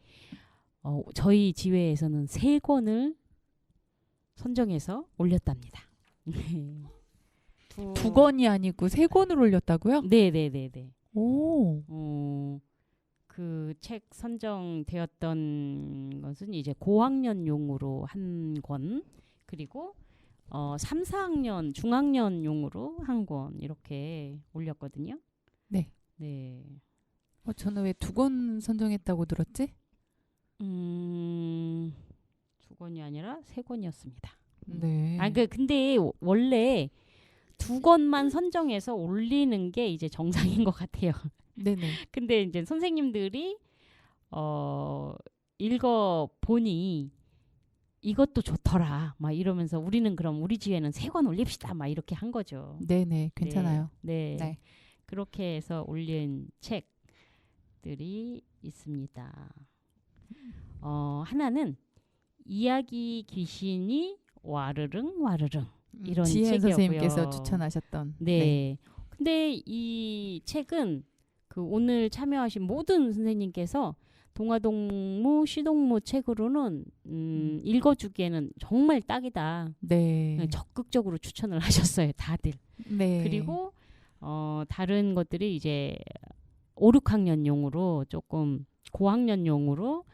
저희 지회에서는 3권을 선정해서 올렸답니다. 2권이 아니고 3권을 올렸다고요? 네네네네. 오. 그 책 선정되었던 것은 이제 고학년용으로 한 권, 그리고 3, 4학년, 중학년용으로 한 권 이렇게 올렸거든요. 네. 네. 저는 왜 2권 선정했다고 들었지? 2권이 아니라 3권이었습니다. 네. 근데 원래 2권만 선정해서 올리는 게 이제 정상인 것 같아요. 네네. 근데 이제 선생님들이 읽어 보니 이것도 좋더라 막 이러면서 우리는 그럼 우리 지회는 3권 올립시다 막 이렇게 한 거죠. 네네. 괜찮아요. 네. 네. 그렇게 해서 올린 책들이 있습니다. 하나는 이야기 귀신이 와르릉 와르릉 이런 지혜 책이었고요. 선생님께서 추천하셨던. 네. 근데 이 책은 그 오늘 참여하신 모든 선생님께서 동아동무 시동무 책으로는 읽어주기에는 정말 딱이다. 네. 적극적으로 추천을 하셨어요, 다들. 네. 그리고 다른 것들이 이제 5, 6학년용으로 조금 고학년용으로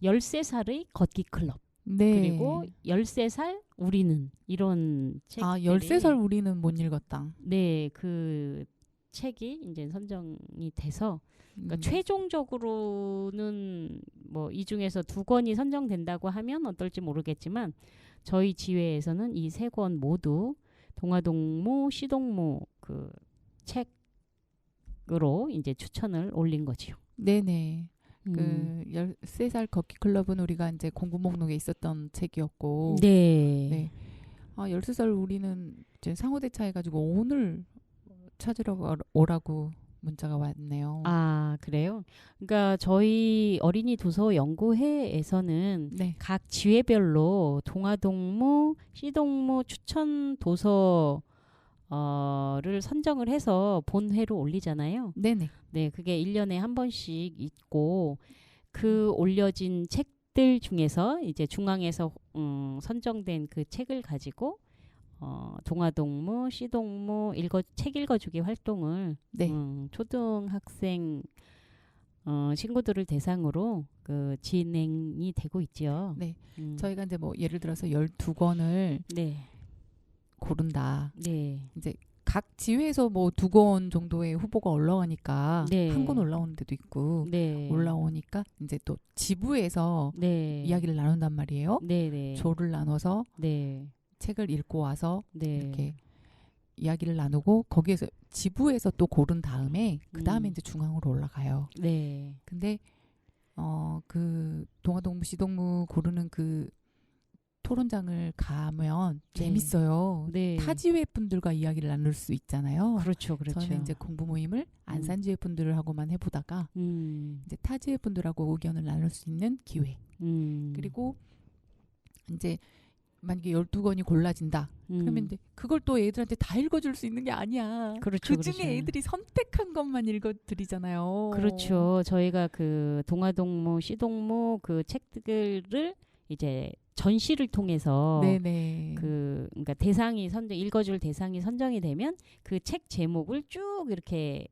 13살의 걷기 클럽. 네. 그리고 13살 우리는 이런 책들이 13살 우리는 못 읽었다. 네, 그 책이 이제 선정이 돼서 그러니까 최종적으로는 뭐 이 중에서 2권이 선정된다고 하면 어떨지 모르겠지만 저희 지회에서는 이 3권 모두 동아동무 시동무 그 책으로 이제 추천을 올린 거지요. 네네. 그 13살 걷기 클럽은 우리가 이제 공부 목록에 있었던 책이었고 네. 네. 13살 우리는 이제 상호대차 해가지고 오늘 찾으러 오라고 문자가 왔네요. 아, 그래요? 그러니까 저희 어린이 도서 연구회에서는 네. 각 지회별로 동아동무, 시동무 추천 도서를 선정을 해서 본회로 올리잖아요. 네네. 네, 그게 1년에 한 번씩 있고 그 올려진 책들 중에서 이제 중앙에서 선정된 그 책을 가지고 동아동무, 시동무 책 읽어주기 활동을 네. 초등학생 친구들을 대상으로 그 진행이 되고 있죠. 네. 저희가 이제 뭐 예를 들어서 12권을 네. 고른다. 네. 이제 각 지회에서 뭐 2권 정도의 후보가 올라오니까 네. 한 권 올라오는 데도 있고 네. 올라오니까 이제 또 지부에서 네. 이야기를 나눈단 말이에요. 네, 네. 조를 나눠서 네. 책을 읽고 와서 네. 이렇게 이야기를 나누고 거기에서 지부에서 또 고른 다음에 그 다음에 이제 중앙으로 올라가요. 네. 근데 그 동아동무 시동무 고르는 그 토론장을 가면 네. 재밌어요. 네. 타지회 분들과 이야기를 나눌 수 있잖아요. 그렇죠, 그렇죠. 저는 이제 공부 모임을 안산지회 분들하고만 해보다가 이제 타지회 분들하고 의견을 나눌 수 있는 기회. 그리고 이제 만약에 12권이 골라진다. 그러면 이제 그걸 또 애들한테 다 읽어줄 수 있는 게 아니야. 그렇죠, 그 중에 그렇죠. 애들이 선택한 것만 읽어드리잖아요. 그렇죠. 저희가 그 동아동무, 시동무 그 책들을 이제 전시를 통해서 네네. 그러니까 대상이 읽어줄 대상이 선정이 되면 그 책 제목을 쭉 이렇게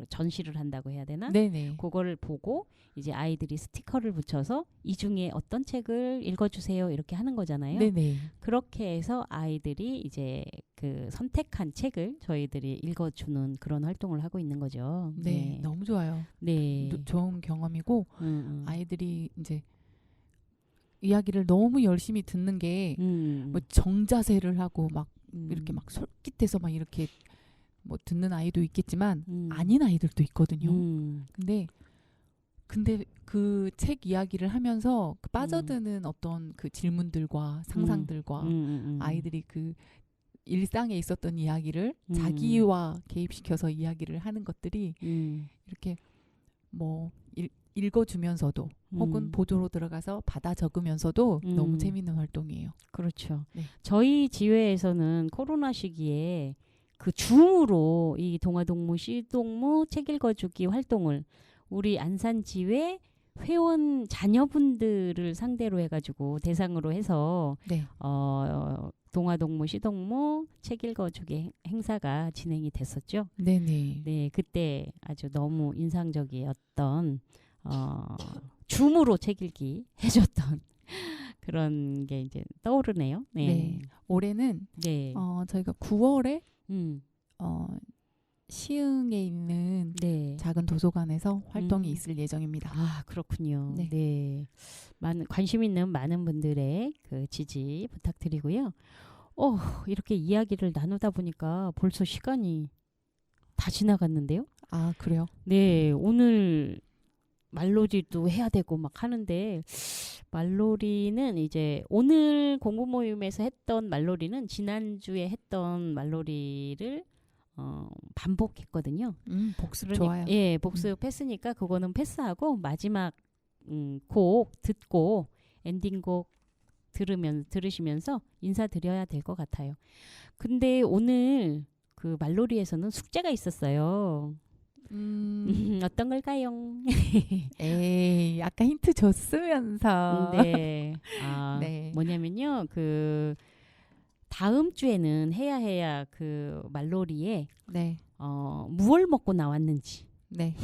전시를 한다고 해야 되나? 네네. 그거를 보고 이제 아이들이 스티커를 붙여서 이 중에 어떤 책을 읽어주세요 이렇게 하는 거잖아요. 네네. 그렇게 해서 아이들이 이제 그 선택한 책을 저희들이 읽어주는 그런 활동을 하고 있는 거죠. 네. 너무 좋아요. 네. 좋은 경험이고 아이들이 이제 이야기를 너무 열심히 듣는 게 뭐 정자세를 하고 막 이렇게 막 솔깃해서 막 이렇게 뭐 듣는 아이도 있겠지만 아닌 아이들도 있거든요. 근데 그 책 이야기를 하면서 그 빠져드는 어떤 그 질문들과 상상들과 아이들이 그 일상에 있었던 이야기를 자기와 개입시켜서 이야기를 하는 것들이 이렇게 뭐 읽어주면서도 혹은 보조로 들어가서 받아 적으면서도 너무 재밌는 활동이에요. 그렇죠. 네. 저희 지회에서는 코로나 시기에 그 줌으로 이 동아동무 시동무 책 읽어주기 활동을 우리 안산지회 회원 자녀분들을 상대로 해가지고 대상으로 해서 네. 동아동무 시동무 책 읽어주기 행사가 진행이 됐었죠. 네네. 네, 그때 아주 너무 인상적이었던 줌으로 책 읽기 해줬던 그런 게 이제 떠오르네요. 네. 네. 올해는 네. 저희가 9월에 시흥에 있는 네. 작은 도서관에서 활동이 있을 예정입니다. 아, 그렇군요. 네. 네. 관심 있는 많은 분들의 그 지지 부탁드리고요. 이렇게 이야기를 나누다 보니까 벌써 시간이 다 지나갔는데요. 아, 그래요? 네, 오늘 말놀이도 해야 되고 막 하는데 말놀이는 이제 오늘 공부 모임에서 했던 말놀이는 지난주에 했던 말놀이를 반복했거든요. 복습 좋아요. 예, 복습했으니까 그거는 패스하고 마지막 곡 듣고 엔딩곡 들으시면서 인사드려야 될 것 같아요. 근데 오늘 그 말놀이에서는 숙제가 있었어요. 어떤 걸까요? 에이, 아까 힌트 줬으면서. 네. 네. 뭐냐면요. 그 다음 주에는 해야 그 말놀이에 네. 무얼 먹고 나왔는지 네.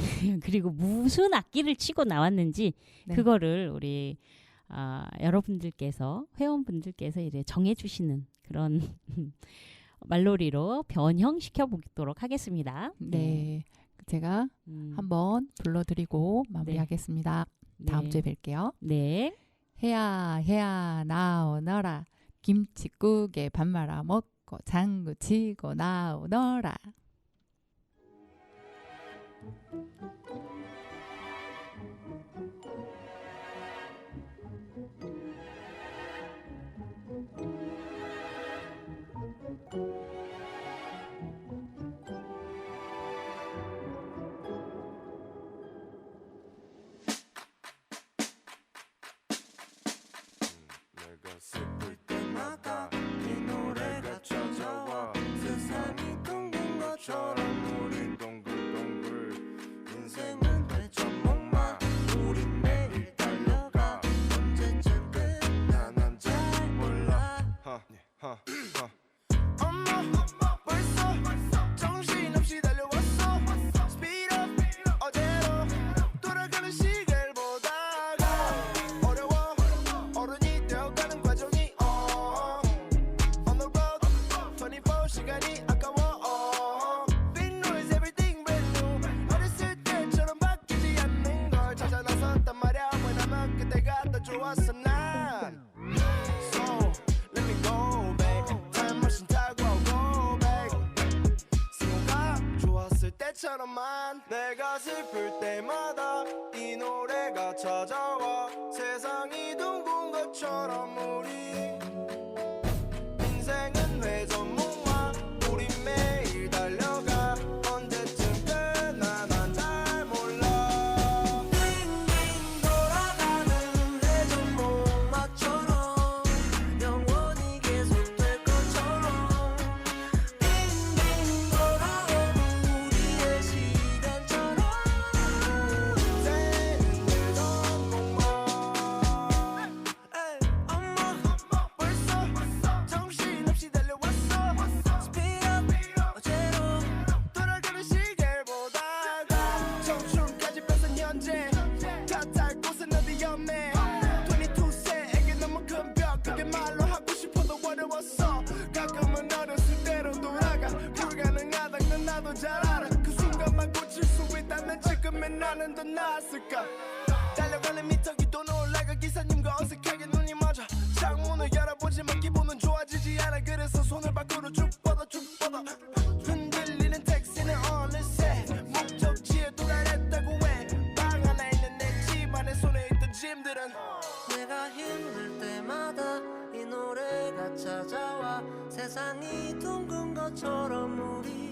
그리고 무슨 악기를 치고 나왔는지 네. 그거를 우리 여러분들께서 회원분들께서 이제 정해주시는 그런 말놀이로 변형시켜 보도록 하겠습니다. 네. 제가 한번 불러드리고 마무리하겠습니다. 다음 주에 뵐게요. 네. 해야 해야 나오너라. 김치국에 밥 말아 먹고 장구 치고 나오너라. 내가 슬플 때마다 이 노래가 찾아와 세상이 둥근 것처럼 우린 동글동글 인생은 회전목마 우린 매일 달려가 언제쯤 끝나난 잘 몰라 엄마 벌써 정신없이 달려왔어 Speed up 어제로 돌아가는 시계를 보다가 어려워 어른이 되어가는 과정이 On the road 24시간이 아까워 Big noise everything brand new 어렸을 때처럼 바뀌지 않는 걸 찾아 나섰단 말야 When I'm 그때가 더 좋았어 난 So let me go back Time machine 타고 go back 승호가 좋았을 때처럼만 내가 슬플 때마다 이 노래가 찾아와 세상이 둥근 것처럼 우리 인생은 회전목마 우린 매일 달려가 언제쯤 끝나 난 잘 몰라 빙빙 돌아가는 회전목마처럼 영원히 계속될 것처럼 빙빙 돌아오는 우리의 시간처럼 인생은 회전목마 엄마 벌써 정신없이 달려왔어 Speed up 어제로 돌아가는 시계를 보다가 청춘까지 뺏은 현재 탓할 곳은 어디 없네 22세에게 너무 큰 벽 그게 말로 하고 싶어도 어려웠어 가끔은 어렸을 때로 돌아가 불가능하단 건 나도 잘 알아 그 순간만 고칠 수 있다면 지금의 나는 더 나았을까 달려가는 미터기도 놀라가 기사님과 어색하게 눈이 맞아 창문을 열어보지만 기분은 좋아지지 않아 그래서 손을 밖으로 쭉 뻗어 흔들리는 택시는 어느새 목적지에 도달했다고 해 방 안에 있는 내 집 안에 손에 있던 짐들은 내가 힘들 때마다 이 노래가 찾아와 세상이 둥근 것처럼 우리